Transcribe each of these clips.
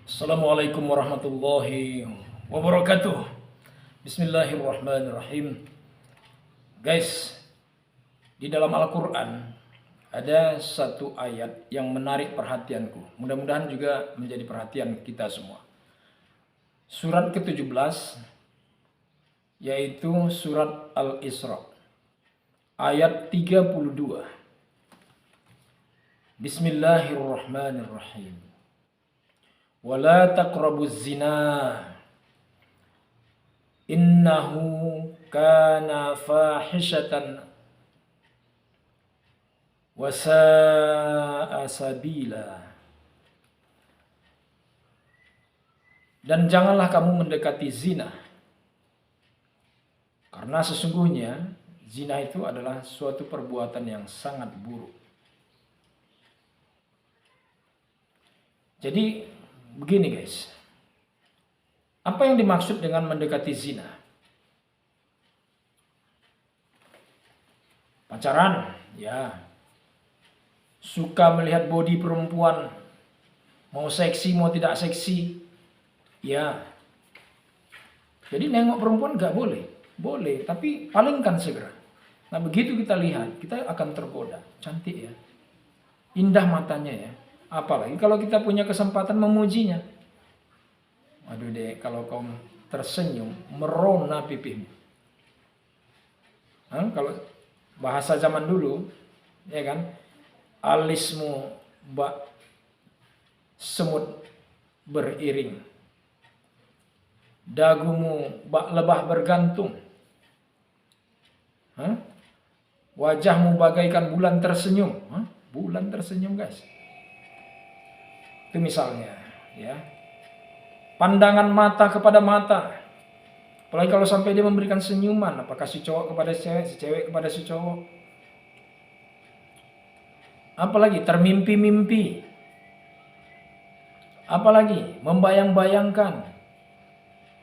Assalamualaikum warahmatullahi wabarakatuh. Bismillahirrahmanirrahim. Guys, di dalam Al-Quran ada satu ayat yang menarik perhatianku. Mudah-mudahan juga menjadi perhatian kita semua. Surat ke-17 yaitu surat Al-Isra ayat 32. Bismillahirrahmanirrahim. Wala taqrabuz zina innahu kana fahishatan wa sa'a sabila. Dan janganlah kamu mendekati zina, karena sesungguhnya zina itu adalah suatu perbuatan yang sangat buruk. Jadi begini guys, apa yang dimaksud dengan mendekati zina? Pacaran, ya. Suka melihat body perempuan, mau seksi mau tidak seksi, ya. Jadi nengok perempuan gak boleh, boleh, tapi palingkan segera. Nah begitu kita lihat, kita akan tergoda, cantik ya, indah matanya ya. Apalagi kalau kita punya kesempatan memujinya. Waduh deh, kalau kau tersenyum, merona pipihmu. Kalau bahasa zaman dulu, ya kan, alismu bak semut beriring, dagumu bak lebah bergantung, wajahmu bagaikan bulan tersenyum. Bulan tersenyum guys. Itu misalnya, ya. Pandangan mata kepada mata. Apalagi kalau sampai dia memberikan senyuman, apakah si cowok kepada si cewek kepada si cowok. Apalagi termimpi-mimpi. Apalagi membayang-bayangkan.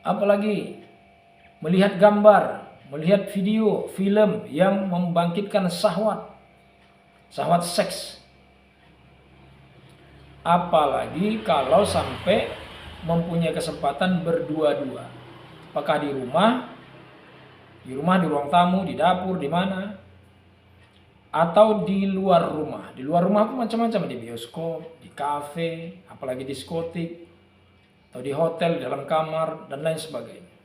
Apalagi melihat gambar, melihat video, film yang membangkitkan syahwat. Syahwat seks. Apalagi kalau sampai mempunyai kesempatan berdua-dua. Apakah di rumah, di ruang tamu, di dapur, di mana? Atau di luar rumah. Di luar rumah pun macam-macam, di bioskop, di kafe, apalagi diskotik, atau di hotel, di dalam kamar, dan lain sebagainya.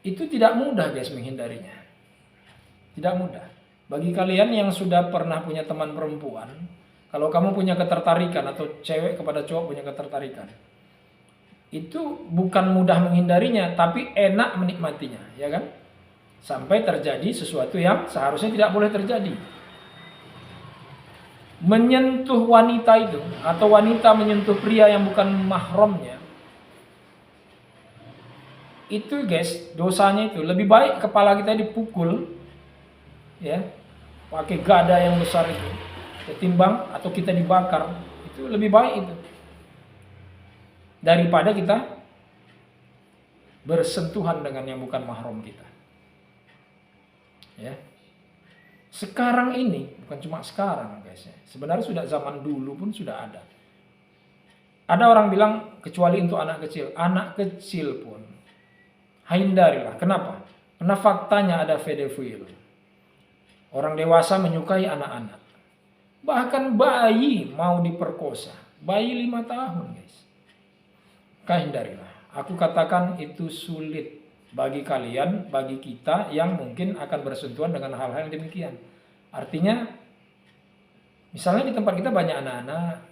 Itu tidak mudah guys menghindarinya. Tidak mudah. Bagi kalian yang sudah pernah punya teman perempuan, kalau kamu punya ketertarikan atau cewek kepada cowok punya ketertarikan, itu bukan mudah menghindarinya, tapi enak menikmatinya, ya kan? Sampai terjadi sesuatu yang seharusnya tidak boleh terjadi. Menyentuh wanita itu, atau wanita menyentuh pria yang bukan mahramnya, itu guys, dosanya itu lebih baik kepala kita dipukul, ya, pakai gada yang besar itu, ketimbang atau kita dibakar. Itu lebih baik itu daripada kita bersentuhan dengan yang bukan mahram kita, ya. Sekarang ini bukan cuma sekarang guys ya, sebenarnya sudah zaman dulu pun sudah ada. Ada orang bilang kecuali untuk anak kecil pun hindarilah. Kenapa? Karena faktanya ada pedofil. Orang dewasa menyukai anak-anak. Bahkan bayi mau diperkosa. Bayi 5 tahun guys. Hindarilah. Aku katakan itu sulit bagi kalian, bagi kita yang mungkin akan bersentuhan dengan hal-hal yang demikian. Artinya, misalnya di tempat kita banyak anak-anak,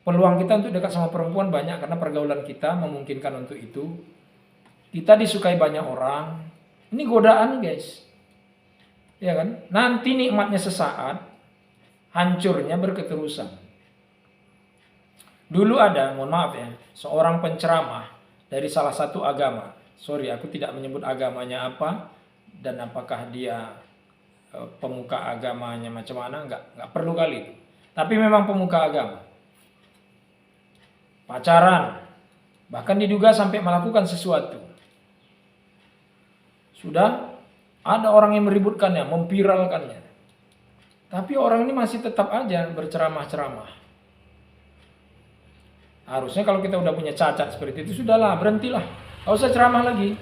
peluang kita untuk dekat sama perempuan banyak karena pergaulan kita memungkinkan untuk itu. Kita disukai banyak orang. Ini godaan guys. Ya kan? Nanti nikmatnya sesaat, hancurnya berketerusan. Dulu ada, mohon maaf ya, seorang penceramah dari salah satu agama. Sorry, aku tidak menyebut agamanya apa dan apakah dia pemuka agamanya macam mana, enggak perlu kali itu. Tapi memang pemuka agama. Pacaran, bahkan diduga sampai melakukan sesuatu. Sudah ada orang yang meributkannya, memviralkannya. Tapi orang ini masih tetap aja berceramah-ceramah. Harusnya kalau kita udah punya cacat seperti itu, sudahlah, berhentilah. Gak usah ceramah lagi.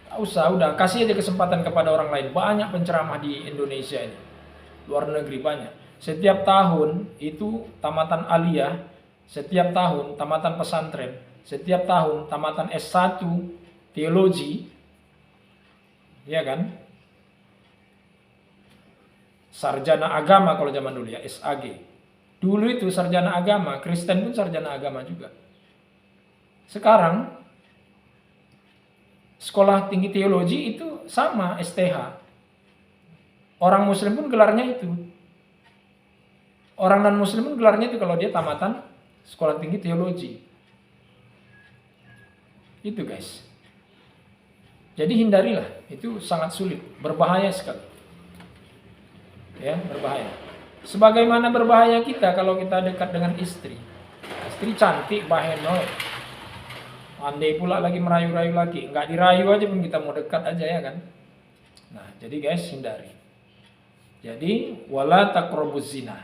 Gak usah, udah kasih aja kesempatan kepada orang lain. Banyak penceramah di Indonesia ini. Luar negeri banyak. Setiap tahun itu tamatan aliyah, setiap tahun tamatan pesantren, setiap tahun tamatan S1 teologi, ya kan? Sarjana agama kalau zaman dulu ya, SAG. Dulu itu sarjana agama, Kristen pun sarjana agama juga. Sekarang sekolah tinggi teologi itu sama, STH. Orang muslim pun gelarnya itu. Orang non muslim pun gelarnya itu kalau dia tamatan sekolah tinggi teologi. Itu guys. Jadi hindarilah, itu sangat sulit, berbahaya sekali. Ya, berbahaya. Sebagaimana berbahaya kita kalau kita dekat dengan istri. Istri cantik, baheno. Andai pula lagi merayu-rayu lagi. Enggak dirayu aja pun kita mau dekat aja ya kan. Nah, jadi guys, hindari. Jadi, wala taqrabuz zina.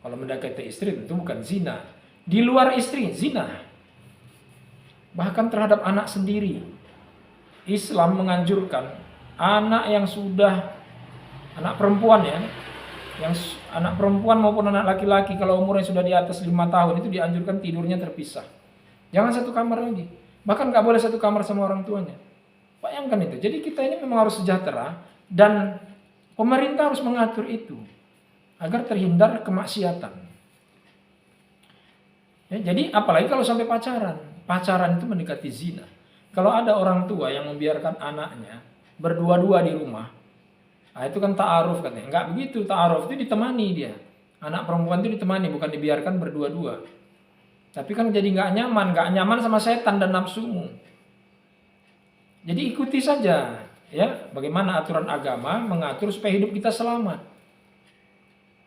Kalau mendekati istri itu bukan zina. Di luar istri, zina. Bahkan terhadap anak sendiri. Islam menganjurkan anak yang sudah, anak perempuan ya, yang anak perempuan maupun anak laki-laki kalau umurnya sudah di atas 5 tahun itu dianjurkan tidurnya terpisah. Jangan satu kamar lagi. Bahkan gak boleh satu kamar sama orang tuanya. Bayangkan itu. Jadi kita ini memang harus sejahtera dan pemerintah harus mengatur itu agar terhindar kemaksiatan. Ya, jadi apalagi kalau sampai pacaran. Pacaran itu mendekati zina. Kalau ada orang tua yang membiarkan anaknya berdua-dua di rumah, nah itu kan ta'aruf katanya. Enggak begitu, ta'aruf itu ditemani dia. Anak perempuan itu ditemani, bukan dibiarkan berdua-dua. Tapi kan jadi nggak nyaman sama setan dan nafsumu. Jadi ikuti saja, ya, bagaimana aturan agama mengatur supaya hidup kita selamat.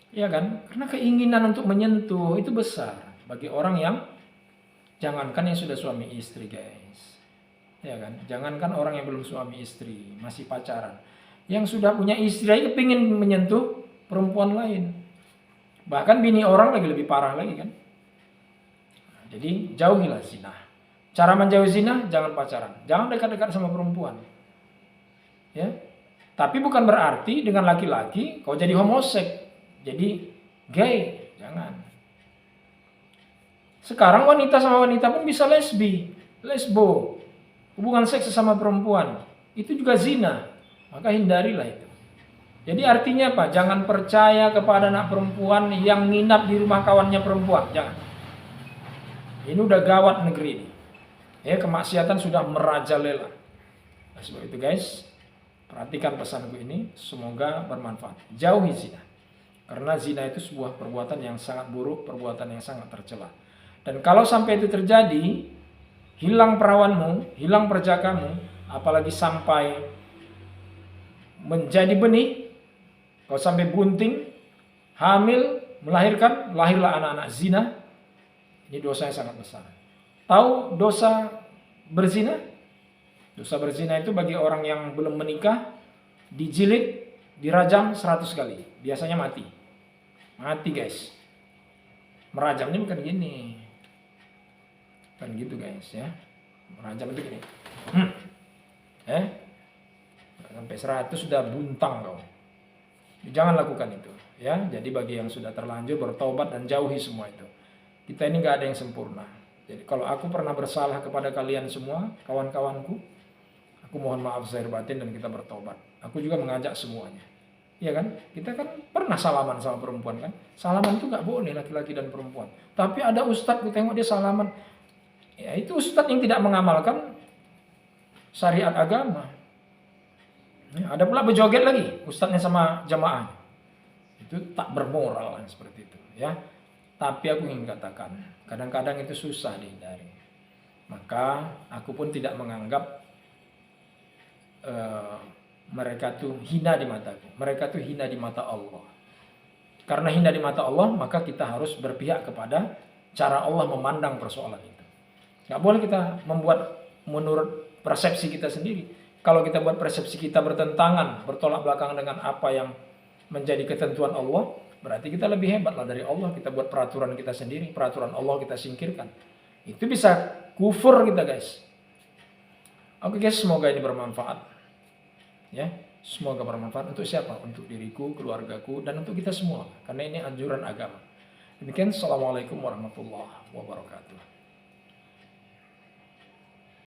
Ya kan? Karena keinginan untuk menyentuh itu besar bagi orang yang, jangankan yang sudah suami istri, guys. Ya kan? Jangankan orang yang belum suami istri, masih pacaran. Yang sudah punya istri aja kepingin menyentuh perempuan lain. Bahkan bini orang lagi lebih parah lagi kan. Jadi jauhilah zina. Cara menjauhi zina, jangan pacaran. Jangan dekat-dekat sama perempuan. Ya. Tapi bukan berarti dengan laki-laki kau jadi homoseks, jadi gay. Jangan. Sekarang wanita sama wanita pun bisa lesbo. Hubungan seks sesama perempuan. Itu juga zina. Maka hindarilah itu. Jadi artinya apa? Jangan percaya kepada anak perempuan yang nginap di rumah kawannya perempuan. Jangan. Ini udah gawat negeri ini. Ya, kemaksiatan sudah merajalela. Nah, sebab itu guys, perhatikan pesanku ini. Semoga bermanfaat. Jauhi zina. Karena zina itu sebuah perbuatan yang sangat buruk, perbuatan yang sangat tercela. Dan kalau sampai itu terjadi, hilang perawanmu, hilang perjakamu, apalagi sampai menjadi benih, kalau sampai bunting, hamil, melahirkan, lahirlah anak-anak zina, ini dosanya sangat besar. Tahu dosa berzina? Dosa berzina itu bagi orang yang belum menikah, dijilid, dirajam 100 kali. Biasanya mati. Mati guys. Merajamnya bukan gini. Bukan gitu guys ya. Merajam itu gini. Sampai 100 sudah buntang kau. Jangan lakukan itu ya. Jadi bagi yang sudah terlanjur bertobat dan jauhi semua itu. Kita ini gak ada yang sempurna. Jadi kalau aku pernah bersalah kepada kalian semua, kawan-kawanku, aku mohon maaf zahir batin dan kita bertobat. Aku juga mengajak semuanya. Iya kan? Kita kan pernah salaman sama perempuan kan? Salaman itu gak boleh laki-laki dan perempuan. Tapi ada ustadz, aku tengok dia salaman. Ya itu ustadz yang tidak mengamalkan syariat agama. Ya, ada pula berjoget lagi ustadznya sama jamaah. Itu tak bermoral seperti itu ya. Tapi aku ingin katakan, kadang-kadang itu susah dihindari. Maka aku pun tidak menganggap mereka tuh hina di mataku. Mereka tuh hina di mata Allah. Karena hina di mata Allah, maka kita harus berpihak kepada cara Allah memandang persoalan itu. Gak boleh kita membuat menurut persepsi kita sendiri. Kalau kita buat persepsi kita bertentangan, bertolak belakang dengan apa yang menjadi ketentuan Allah, berarti kita lebih hebat lah dari Allah. Kita buat peraturan kita sendiri, peraturan Allah kita singkirkan. Itu bisa kufur kita guys. Oke guys, semoga ini bermanfaat. Ya, semoga bermanfaat untuk siapa? Untuk diriku, keluargaku, dan untuk kita semua. Karena ini anjuran agama. Demikian, assalamualaikum warahmatullahi wabarakatuh.